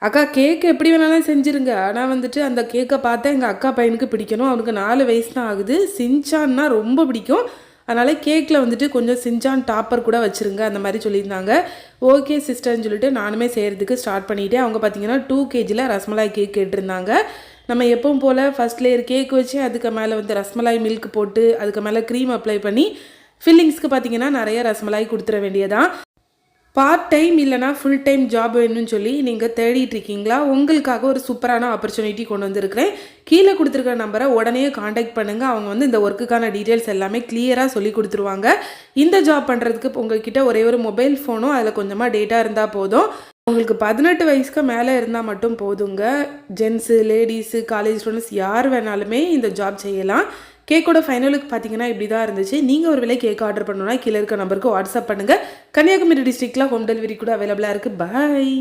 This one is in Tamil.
அக்கா கேக் எப்படி வேணாலும் செஞ்சுருங்க. ஆனால் வந்துட்டு அந்த கேக்கை பார்த்தா எங்கள் அக்கா பையனுக்கு பிடிக்கணும். அவனுக்கு 4 வயசு தான் ஆகுது. சின்சான்னா ரொம்ப பிடிக்கும். அதனால் கேக்கில் வந்துட்டு கொஞ்சம் சின்சான் டாப்பர் கூட வச்சுருங்க அந்த மாதிரி சொல்லியிருந்தாங்க. ஓகே சிஸ்டர்னு சொல்லிட்டு நானுமே செய்கிறதுக்கு ஸ்டார்ட் பண்ணிவிட்டேன். அவங்க பார்த்தீங்கன்னா 2 kgல ரசமலாய் கேக் கேட்டிருந்தாங்க. நம்ம எப்பவும் போல் ஃபஸ்ட் லேயர் கேக் வச்சு அதுக்கு மேலே வந்து ரசமலாய் மில்க் போட்டு அதுக்கு மேலே க்ரீம் அப்ளை பண்ணி ஃபில்லிங்ஸ்க்கு பார்த்தீங்கன்னா நிறைய ரசமலாய் கொடுத்துட வேண்டியதான். பார்ட் டைம் இல்லைனா ஃபுல் டைம் ஜாப் வேணும்னு சொல்லி நீங்கள் தேடிட்டு இருக்கீங்களா? உங்களுக்காக ஒரு சூப்பரான ஆப்பர்ச்சுனிட்டி கொண்டு வந்திருக்கிறேன். கீழே கொடுத்துருக்க நம்பரை உடனே காண்டாக்ட் பண்ணுங்கள். அவங்க வந்து இந்த ஒர்க்குக்கான டீட்டெயில்ஸ் எல்லாமே கிளியராக சொல்லி கொடுத்துருவாங்க. இந்த ஜாப் பண்ணுறதுக்கு உங்கள்கிட்ட ஒரே ஒரு மொபைல் ஃபோனும் அதில் கொஞ்சமாக டேட்டா இருந்தால் போதும். உங்களுக்கு 18 வயசுக்கு மேலே இருந்தால் மட்டும் போதுங்க. ஜென்ஸு, லேடிஸு, காலேஜ் ஸ்டூடெண்ட்ஸ் யார் வேணாலுமே இந்த ஜாப் செய்யலாம். கேக்கோட ஃபைனலுக்கு பார்த்தீங்கன்னா இப்படி தான் இருந்துச்சு. நீங்கள் ஒரு வேளை கேக் ஆர்டர் பண்ணணும்னா கீழே இருக்க நம்பருக்கு வாட்ஸ்அப் பண்ணுங்கள். கன்னியாகுமரி டிஸ்ட்ரிக்டில் ஹோம் டெலிவரி கூட அவைலபிளாக இருக்குது. பாய்.